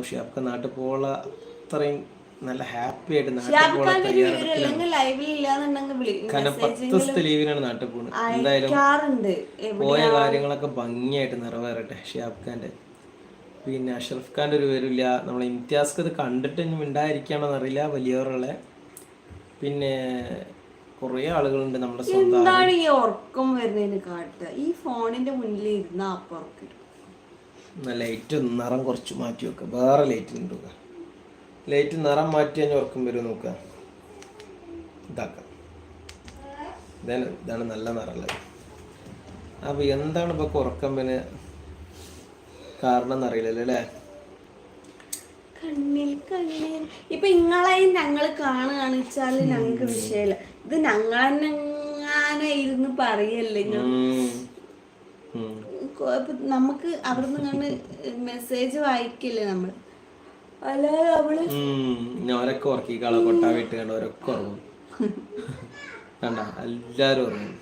ഷിയാബ്ക്ക് നാട്ടിൽ പോകാനുള്ള അത്രയും നല്ല ഹാപ്പി ആയിട്ട് നാട്ടിൽ പോകാൻ കാരണം 10 ദിവസത്തെ ലീവിനാണ് നാട്ടിൽ പോകുന്നത്. എന്തായാലും പോയ കാര്യങ്ങളൊക്കെ ഭംഗിയായിട്ട് നിറവേറട്ടെ ഷിയാബ് ഖാന്റെ. പിന്നെ അഷ്റഫ് ഖാന്റെ ഒരു വരില്ല. നമ്മളെ ഇംതിയാസ്ക്ക് അത് കണ്ടിട്ട് ഇനി മിണ്ടായിരിക്കണോന്ന് അറിയില്ല, വലിയവരുള്ള. പിന്നെ കുറേ ആളുകളുണ്ട് നമ്മുടെ സ്വന്തം. ഈ ഉറക്കം വരുന്നതിന് കാട്ടുക ഈ ഫോണിന്റെ മുന്നിൽ ഇരുന്ന ലൈറ്റ് നിറം കുറച്ച് മാറ്റി വെക്കുക, വേറെ ലൈറ്റ് ഉണ്ട്. ലൈറ്റ് നിറം മാറ്റി കഴിഞ്ഞാൽ ഉറക്കം വരും നോക്കുക. ഇതാക്കാം, ഇതാണ് നല്ല നിറമുള്ളത്. അപ്പോൾ എന്താണ് ഇപ്പോൾ ഉറക്കം പിന്നെ കാരണം എന്നറിയില്ലല്ലോ അല്ലേ. ഇപ്പൊ ഇങ്ങളെയും ഞങ്ങൾ കാണുകയാണ് വെച്ചാല് ഞങ്ങൾക്ക് വിഷയമില്ല. ഇത് ഞങ്ങളെന്നെ ഇരുന്ന് പറയല്ലേ നമുക്ക് അവിടുന്ന് കണ്ട് മെസ്സേജ് വായിക്കില്ലേ നമ്മൾ. അല്ലാതെ അവള് ഓരൊക്കെ ഉറക്കിക്കാളെ കൊട്ടാവിട്ട് കണ്ട ഓരൊക്കെ ഉറങ്ങും കണ്ട എല്ലാരും ഉറങ്ങും.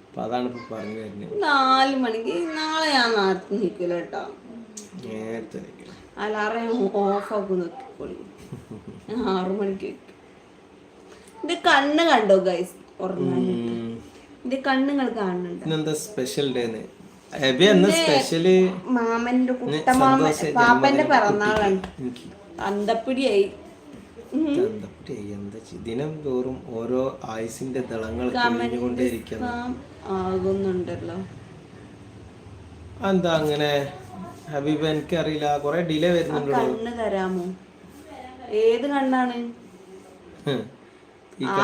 അപ്പൊ അതാണ് ഇപ്പൊ പറഞ്ഞു വരുന്നത്. 4 മണിക്ക് നാളെ ഞാൻ നേരത്തെ നിൽക്കില്ല കേട്ടോ. നേരത്തെ അലാറം ഓഫാക്കും നോക്കിക്കോളി. 6 മണിക്ക് എന്റെ കണ്ണ് കണ്ടോ ഗൈസ് ഉറങ്ങാൻ? എന്റെ കണ്ണുകൾ കാണുന്നുണ്ട്. സ്പെഷ്യൽ ഡേ മാമന്റെ കുട്ടമാമൻ പാപ്പന്റെ പിറന്നാളാണ്. അന്തപ്പിടിയായി ദിനം തോറും ഓരോ ആയുസിന്റെ ദളങ്ങൾ ആകുന്നുണ്ടല്ലോ. എന്താ അങ്ങനെ ഹബീബ്? എനിക്കറിയില്ല, കൊറേ ഡിലേ വരുന്നുണ്ടോ. കണ്ണ് തരാമോ? ഏത് കണ്ണാണ്?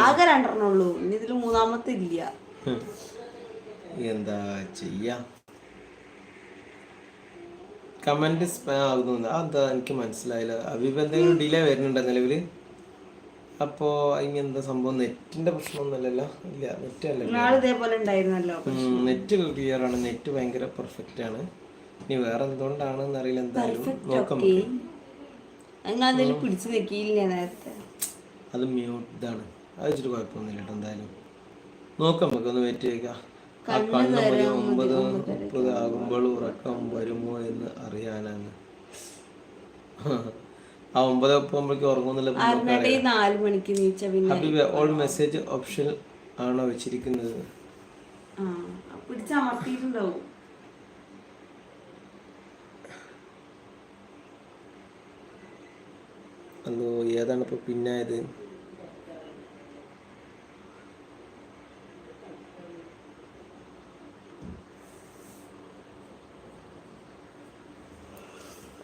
ആകെ 2 ഉള്ളൂ, ഇനി ഇതില് 3-മത്തെ ഇല്ല. എന്താ ചെയ്യാ? കമന്റ് സ്പാം ആകുന്നു. അതെന്താ എനിക്ക് മനസ്സിലായില്ല. ഹബീബ് എന്തെങ്കിലും ഡിലേ വരുന്നുണ്ടോ നിലവില്? അപ്പോ ഇനി എന്താ സംഭവം? നെറ്റിന്റെ പ്രശ്നമൊന്നുമല്ലല്ലോ? ഇല്ല, നെറ്റ് നെറ്റ് ക്ലിയർ ആണ്. നെറ്റ് ഭയങ്കര പെർഫെക്റ്റ് ആണ്. ഇനി വേറെ എന്തുകൊണ്ടാണെന്ന് അറിയില്ല. എന്തായാലും നോക്കാം. അത് മ്യൂട്ട് ഇതാണ്. അത് വെച്ചിട്ട് കുഴപ്പമൊന്നുമില്ല കേട്ടോ. എന്തായാലും നോക്കാം, നമുക്കൊന്ന് വെയിറ്റ് ചെയ്യുക. ആ കണ്ണ് മതി 9:30 ആകുമ്പോൾ ഉറക്കം വരുമോ എന്ന് അറിയാനാണ്. ആ 9:30 ഉറങ്ങുന്നില്ല. ഹബീബ് ഓൾ മെസ്സേജ് ഓപ്ഷൻ ആണോ വെച്ചിരിക്കുന്നത്? അതോ ഏതാണ് ഇപ്പൊ പിന്നായത്?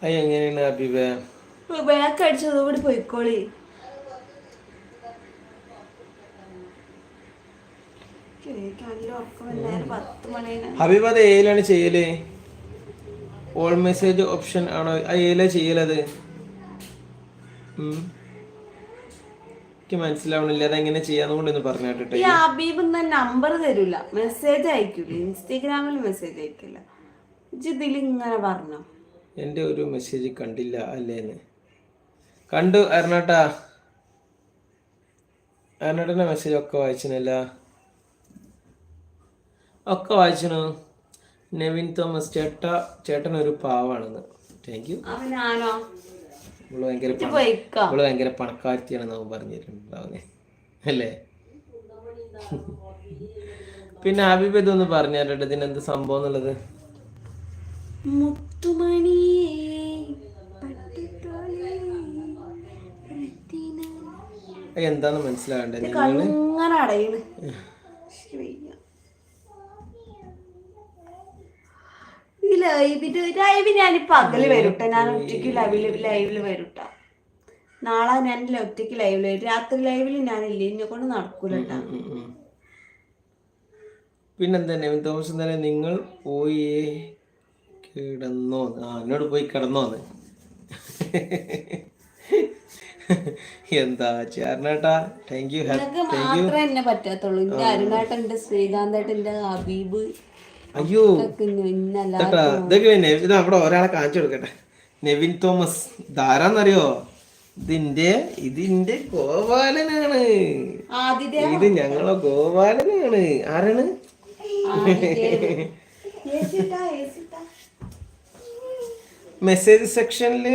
എങ്ങനെയാണ് ഹബീബ? അടിച്ചതോടെ പോയിക്കോളി. ഹബീബ അത് ഏലാണ് ചെയ്യല്? ഓൾ മെസ്സേജ് ഓപ്ഷൻ ആണോ? ഏലാ ചെയ്യലത്? എനിക്ക് മനസ്സിലാവണില്ല. അതെങ്ങനെ ചെയ്യാന്ന് കൊണ്ട് പറഞ്ഞു കേട്ടിട്ട്. ഹബീബ് നമ്പർ തരൂല, മെസ്സേജ് അയക്കൂല. ഇൻസ്റ്റാഗ്രാമിൽ മെസ്സേജ് അയക്കില്ല. ഇതിലിങ്ങനെ പറഞ്ഞോ. എൻ്റെ ഒരു മെസ്സേജ് കണ്ടില്ല അല്ലേന്ന്? കണ്ടു അരുണേട്ടാ. അരുണേട്ടൻ്റെ മെസ്സേജ് ഒക്കെ വായിച്ചിനല്ല, ഒക്കെ വായിച്ചു. നെവിൻ തോമസ് ചേട്ടൻ ഒരു പാവാണെന്ന്. Thank you. ഭയങ്കര പണക്കാരത്തിയാണ് നമ്മൾ പറഞ്ഞിട്ടുണ്ടാവുന്നേ അല്ലേ? പിന്നെ ഹബീബ് ഇതൊന്ന് പറഞ്ഞു തരട്ടെ, ഇതിനെന്ത് സംഭവം എന്നുള്ളത്. എന്താന്ന് മനസ്സിലാകണ്ടേ? ലൈവ് ഞാൻ പകല് വരൂട്ടെ. ഞാൻ ഒറ്റയ്ക്ക് ലൈവില് വരൂട്ടാ. നാളെ ഞാൻ ഒറ്റയ്ക്ക് ലൈവില് വരും. രാത്രി ലൈവില് ഞാനില്ല, എന്നെ കൊണ്ട് നടക്കൂലട്ടാ. പിന്നെന്താ നെവിൻ തോമസ് എന്തായാലും നിങ്ങൾ പോയി കിടന്നോ? എന്നോട് പോയി കിടന്നോന്ന്. എന്താ ചേർന്നേട്ടാ? Thank you. മാത്രമേ എന്നെ പറ്റാത്തുള്ളൂ. എന്റെ അരുണേട്ടൻ, എന്റെ ശ്രീകാന്തേട്ടൻ, എന്റെ ഹബീബ്. അയ്യോ ഇതൊക്കെ ഇത് അവിടെ ഒരാളെ കാണിച്ചു കൊടുക്കട്ടെ. നെവിൻ തോമസ് ധാരാന്നറിയോ? ഇതിന്റെ ഗോപാലനാണ്. ഇത് ഞങ്ങളെ ഗോപാലനാണ്. ആരാണ്? മെസ്സേജ് സെക്ഷനിൽ